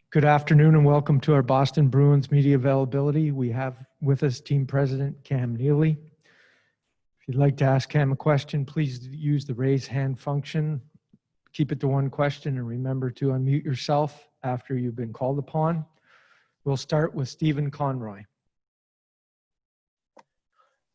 Good afternoon and welcome to our Boston Bruins media availability. We have with us Team President Cam Neely. If you'd like to ask Cam a question, please use the raise hand function. Keep it to one question and remember to unmute yourself after you've been called upon. We'll start with Stephen Conroy.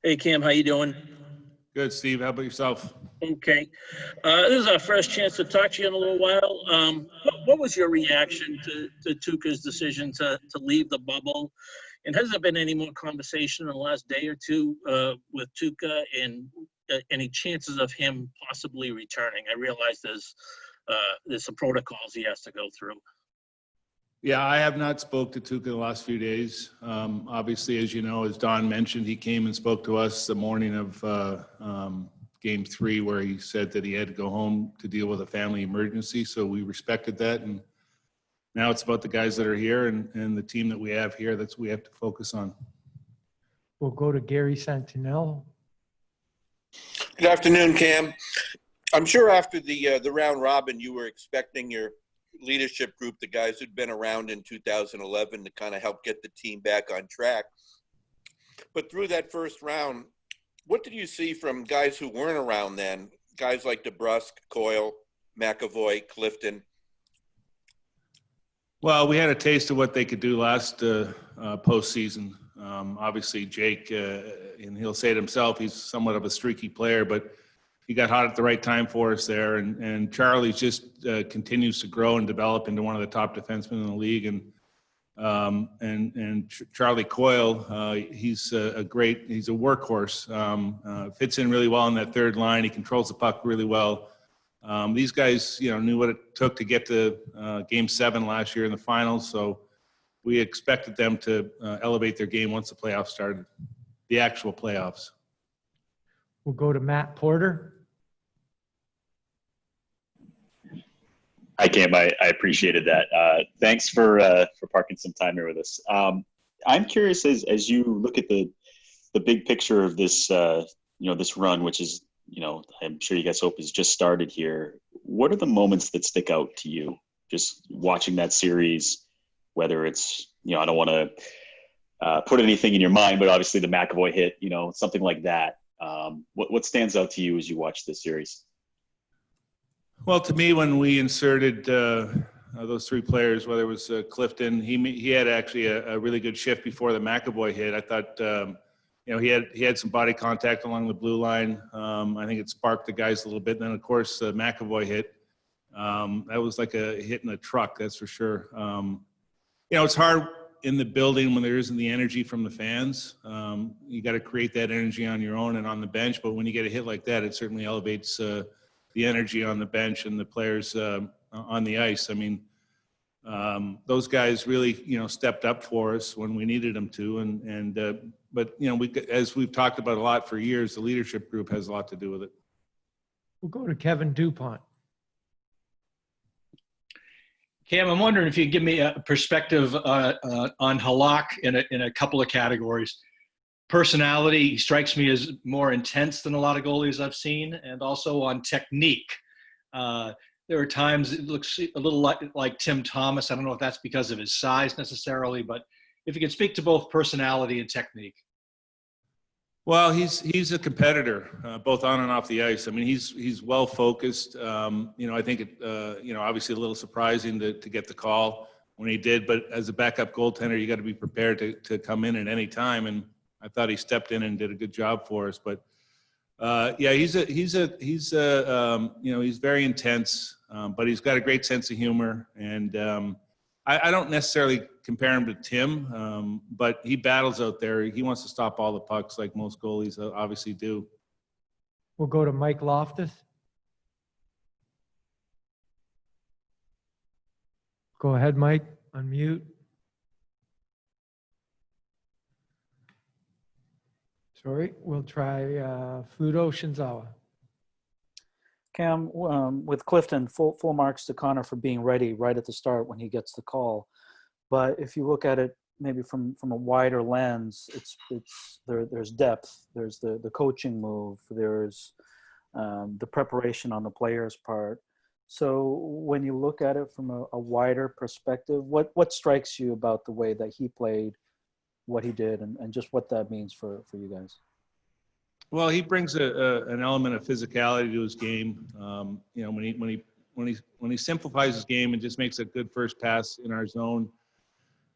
Hey, Cam, how you doing? Good, Steve. How about yourself? Okay. This is our first chance to talk to you in a little while. What was your reaction to Tuukka's decision to leave the bubble? And has there been any more conversation in the last day or two with Tuukka and any chances of him possibly returning? I realize there's some protocols he has to go through. Yeah, I have not spoke to Tuukka the last few days. Obviously, as you know, as Don mentioned, he came and spoke to us the morning of Game 3, where he said that he had to go home to deal with a family emergency. So we respected that, and now it's about the guys that are here and the team that we have here. That's what we have to focus on. We'll go to Gary Santinello. Good afternoon, Cam. I'm sure after the round robin, you were expecting your leadership group, the guys who'd been around in 2011, to kind of help get the team back on track. But through that first round, what did you see from guys who weren't around then? Guys like DeBrusk, Coyle, McAvoy, Clifton. Well, we had a taste of what they could do last postseason. Obviously, Jake, and he'll say it himself, he's somewhat of a streaky player, but he got hot at the right time for us there. And Charlie just continues to grow and develop into one of the top defensemen in the league. And Charlie Coyle, he's a workhorse. Fits in really well in that third line. He controls the puck really well. These guys, knew what it took to get to Game 7 last year in the finals. So we expected them to elevate their game once the playoffs started, the actual playoffs. We'll go to Matt Porter. Hi, Cam. I appreciated that. Thanks for parking some time here with us. I'm curious, as you look at the big picture of this, this run, which is, I'm sure you guys hope has just started here. What are the moments that stick out to you just watching that series? Whether it's, I don't want to put anything in your mind, but obviously the McAvoy hit, something like that. What stands out to you as you watch this series? Well, to me, when we inserted those three players, whether it was Clifton, he had actually a really good shift before the McAvoy hit. I thought, he had some body contact along the blue line. I think it sparked the guys a little bit. And then, of course, the McAvoy hit. That was like a hit in a truck, that's for sure. It's hard in the building when there isn't the energy from the fans. You got to create that energy on your own and on the bench. But when you get a hit like that, it certainly elevates the energy on the bench and the players on the ice. I mean, those guys really, stepped up for us when we needed them to. But as we've talked about a lot for years, the leadership group has a lot to do with it. We'll go to Kevin DuPont. Cam, I'm wondering if you could give me a perspective on Halak in a couple of categories. Personality, he strikes me as more intense than a lot of goalies I've seen, and also on technique. There are times it looks a little like Tim Thomas. I don't know if that's because of his size necessarily, but if you could speak to both personality and technique. Well, he's a competitor, both on and off the ice. I mean, he's well focused. I think it, obviously a little surprising to get the call when he did, but as a backup goaltender, you got to be prepared to come in at any time. And I thought he stepped in and did a good job for us. But he's very intense, but he's got a great sense of humor. And I don't necessarily compare him to Tim, but he battles out there. He wants to stop all the pucks like most goalies obviously do. We'll go to Mike Loftus. Go ahead, Mike. Unmute. Sorry, we'll try Fluto Shinzawa. Cam, with Clifton, full marks to Connor for being ready right at the start when he gets the call. But if you look at it maybe from a wider lens, there's depth, there's the coaching move, there's the preparation on the player's part. So when you look at it from a wider perspective, what strikes you about the way that he played, what he did, and just what that means for you guys? Well, he brings an element of physicality to his game. You know, when he simplifies his game and just makes a good first pass in our zone,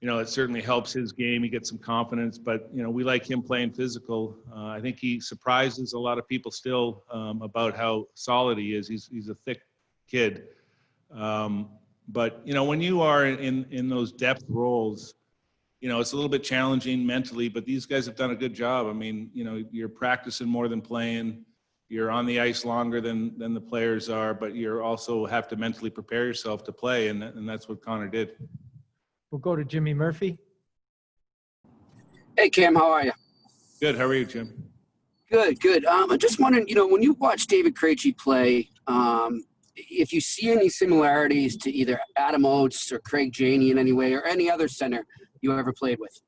you know, it certainly helps his game. He gets some confidence, but you know, we like him playing physical. I think he surprises a lot of people still about how solid he is. He's a thick kid, but you know, when you are in those depth roles, you know, it's a little bit challenging mentally, but these guys have done a good job. I mean, you know, you're practicing more than playing. You're on the ice longer than the players are, but you also have to mentally prepare yourself to play, and that's what Connor did. We'll go to Jimmy Murphy. Hey, Cam, how are you? Good. How are you, Jim? Good, good. I'm just wondering, you know, when you watch David Krejci play, if you see any similarities to either Adam Oates or Craig Janey in any way, or any other center you ever played with?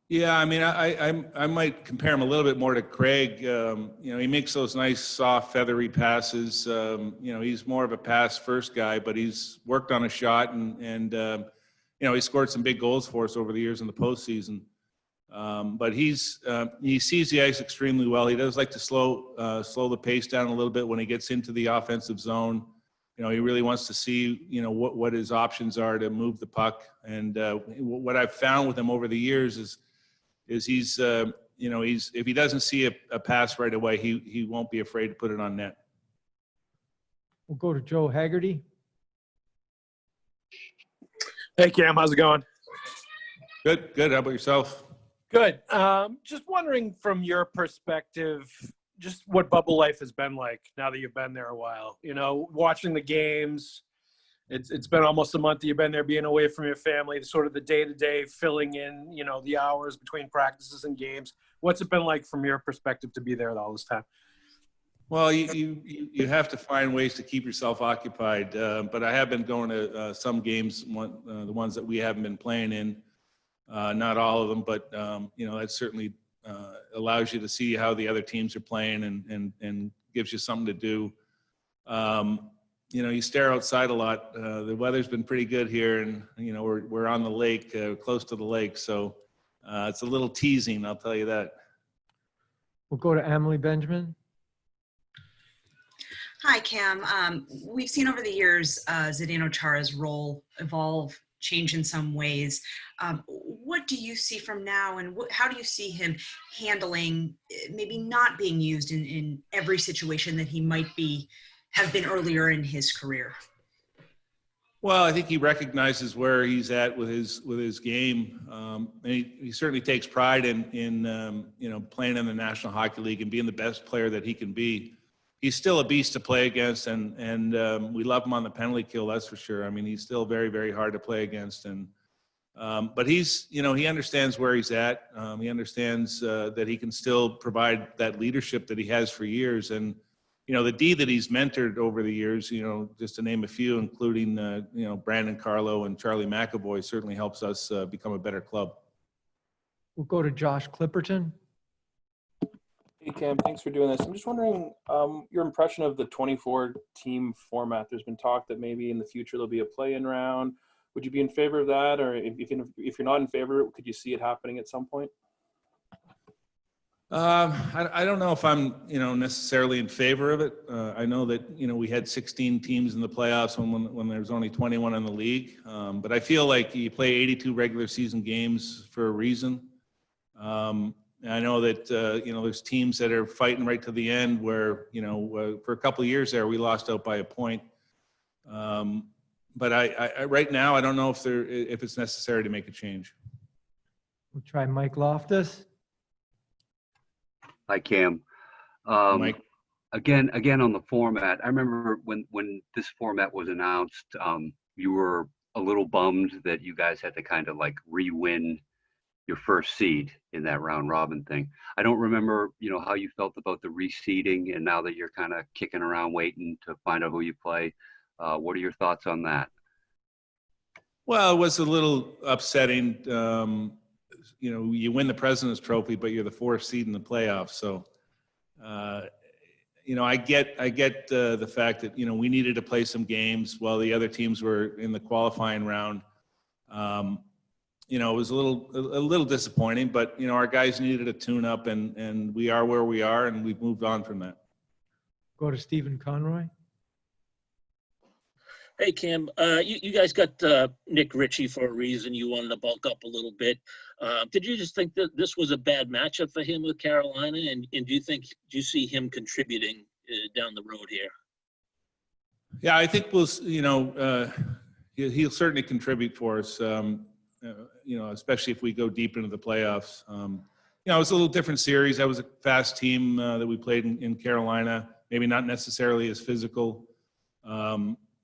Yeah, I mean, I might compare him a little bit more to Craig. You know, he makes those nice, soft, feathery passes. You know, he's more of a pass-first guy, but he's worked on a shot, and you know, he scored some big goals for us over the years in the postseason. But he sees the ice extremely well. He does like to slow the pace down a little bit when he gets into the offensive zone. You know, he really wants to see, you know, what his options are to move the puck. And what I've found with him over the years is he's, you know, if he doesn't see a pass right away, he won't be afraid to put it on net. We'll go to Joe Haggerty. Hey, Cam, how's it going? Good. How about yourself? Good. Just wondering from your perspective, just what bubble life has been like now that you've been there a while. You know, watching the games, it's been almost a month that you've been there, being away from your family, sort of the day-to-day filling in, you know, the hours between practices and games. What's it been like from your perspective to be there all this time? Well, you have to find ways to keep yourself occupied. But I have been going to some games, the ones that we haven't been playing in. Not all of them, but you know, that certainly allows you to see how the other teams are playing and gives you something to do. You know, you stare outside a lot. The weather's been pretty good here, and you know, we're on the lake, close to the lake, so it's a little teasing, I'll tell you that. We'll go to Emily Benjamin. Hi, Cam. We've seen over the years Zdeno Chara's role evolve, change in some ways. What do you see from now, and how do you see him handling maybe not being used in every situation that he might have been earlier in his career? Well, I think he recognizes where he's at with his game, and he certainly takes pride in you know, playing in the National Hockey League and being the best player that he can be. He's still a beast to play against, and we love him on the penalty kill, that's for sure. I mean, he's still very, very hard to play against, and but he's, you know, he understands where he's at. He understands that he can still provide that leadership that he has for years, and you know, the D that he's mentored over the years, you know, just to name a few, including you know, Brandon Carlo and Charlie McAvoy, certainly helps us become a better club. We'll go to Josh Clipperton. Hey, Cam, thanks for doing this. I'm just wondering your impression of the 24-team format. There's been talk that maybe in the future there'll be a play-in round. Would you be in favor of that? Or if you're not in favor, could you see it happening at some point? I don't know if I'm, you know, necessarily in favor of it. I know that, you know, we had 16 teams in the playoffs when there was only 21 in the league. But I feel like you play 82 regular season games for a reason. I know that, you know, there's teams that are fighting right to the end where, you know, for a couple of years there, we lost out by a point. But I right now, I don't know if it's necessary to make a change. We'll try Mike Loftus. Hi, Cam. Mike. Again on the format, I remember when this format was announced, you were a little bummed that you guys had to kind of like re-win your first seed in that round robin thing. I don't remember, you know, how you felt about the reseeding, and now that you're kind of kicking around waiting to find out who you play. What are your thoughts on that? Well, it was a little upsetting. You know, you win the President's Trophy, but you're the 4th seed in the playoffs. So, I get the fact that, we needed to play some games while the other teams were in the qualifying round. It was a little disappointing, but, our guys needed a tune-up, and we are where we are, and we've moved on from that. Go to Stephen Conroy. Hey, Cam, you guys got Nick Ritchie for a reason. You wanted to bulk up a little bit. Did you just think that this was a bad matchup for him with Carolina? And do you see him contributing down the road here? Yeah, I think he'll certainly contribute for us, especially if we go deep into the playoffs. It was a little different series. That was a fast team that we played in Carolina, maybe not necessarily as physical.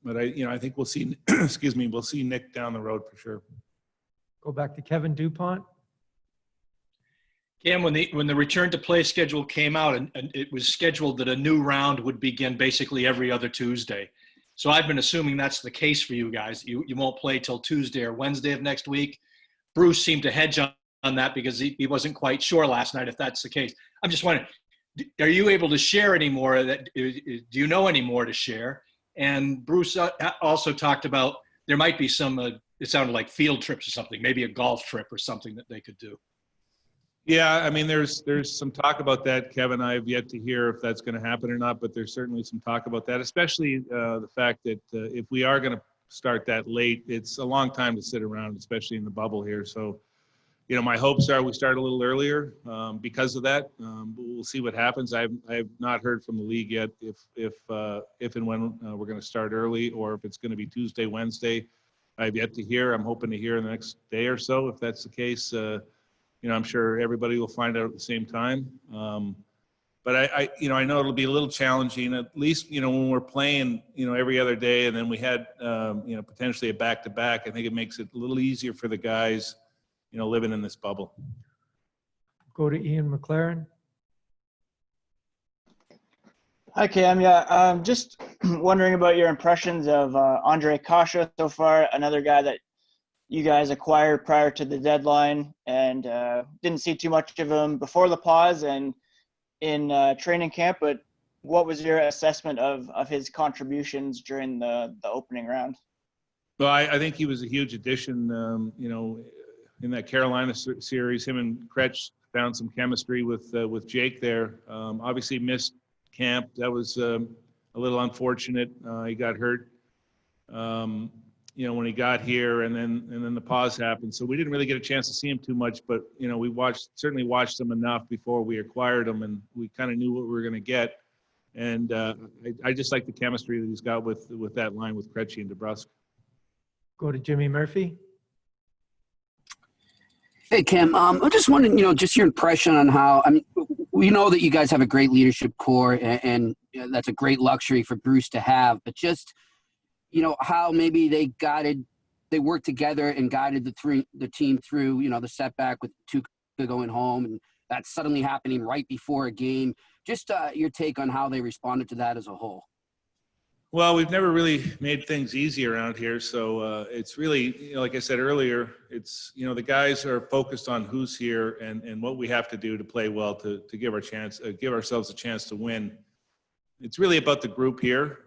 But I think we'll see, we'll see Nick down the road for sure. Go back to Kevin DuPont. Cam, when the return to play schedule came out, and it was scheduled that a new round would begin basically every other Tuesday. So I've been assuming that's the case for you guys. You won't play till Tuesday or Wednesday of next week. Bruce seemed to hedge on that because he wasn't quite sure last night if that's the case. I'm just wondering, are you able to share any more? Do you know any more to share? And Bruce also talked about there might be some, it sounded like field trips or something, maybe a golf trip or something that they could do. Yeah, there's some talk about that, Kevin. I have yet to hear if that's going to happen or not, but there's certainly some talk about that, especially the fact that if we are going to start that late, it's a long time to sit around, especially in the bubble here. So, my hopes are we start a little earlier because of that. But we'll see what happens. I've not heard from the league yet if and when we're going to start early, or if it's going to be Tuesday, Wednesday. I've yet to hear. I'm hoping to hear in the next day or so. If that's the case, I'm sure everybody will find out at the same time. But I know it'll be a little challenging, at least, when we're playing, every other day, and then we had, potentially a back-to-back. I think it makes it a little easier for the guys, living in this bubble. Go to Ian McLaren. Hi, Cam. Yeah, just wondering about your impressions of Andre Kasha so far, another guy that you guys acquired prior to the deadline, and didn't see too much of him before the pause and in training camp, but what was your assessment of his contributions during the opening round? Well, I think he was a huge addition, in that Carolina series. Him and Kretsch found some chemistry with Jake there. Obviously missed camp. That was a little unfortunate. He got hurt, when he got here, and then the pause happened. So we didn't really get a chance to see him too much, but, we certainly watched him enough before we acquired him, and we kind of knew what we were going to get. And I just like the chemistry that he's got with that line with Krejci and DeBrusk. Go to Jimmy Murphy. Hey, Cam, I'm just wondering, just your impression on how, we know that you guys have a great leadership core, and that's a great luxury for Bruce to have, but just, how maybe they worked together and guided the team through, the setback with Tuukka going home, and that's suddenly happening right before a game. Just your take on how they responded to that as a whole. Well, we've never really made things easy around here. So it's really, like I said earlier, it's, the guys are focused on who's here and what we have to do to play well to give ourselves a chance to win. It's really about the group here.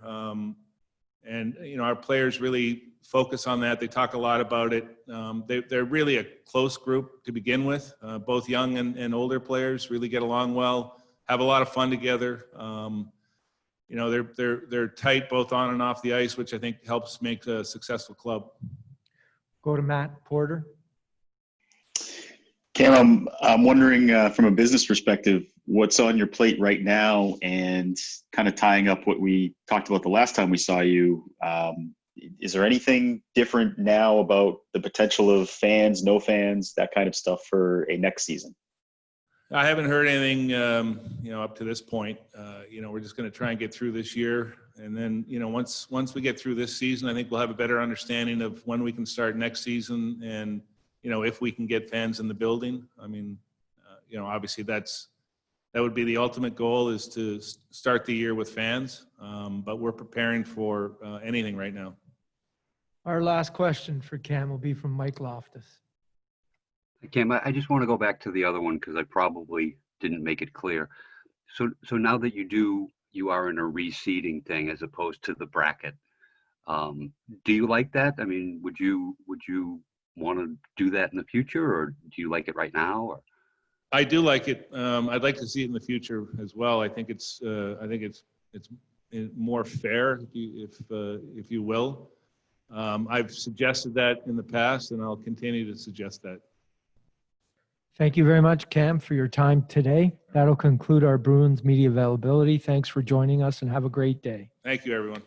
And, our players really focus on that. They talk a lot about it. They're really a close group to begin with. Both young and older players really get along well, have a lot of fun together. They're tight both on and off the ice, which I think helps make a successful club. Go to Matt Porter. Cam, I'm wondering from a business perspective, what's on your plate right now, and kind of tying up what we talked about the last time we saw you. Is there anything different now about the potential of fans, no fans, that kind of stuff for a next season? I haven't heard anything, up to this point. We're just going to try and get through this year. And then, once we get through this season, I think we'll have a better understanding of when we can start next season and, if we can get fans in the building. Obviously that would be the ultimate goal, is to start the year with fans. But we're preparing for anything right now. Our last question for Cam will be from Mike Loftus. Cam, I just want to go back to the other one because I probably didn't make it clear. So now that you do you are in a reseeding thing as opposed to the bracket. Do you like that? I mean, would you want to do that in the future, or do you like it right now? Or? I do like it. I'd like to see it in the future as well. I think it's more fair, if you will. I've suggested that in the past, and I'll continue to suggest that. Thank you very much, Cam, for your time today. That'll conclude our Bruins media availability. Thanks for joining us, and have a great day. Thank you, everyone.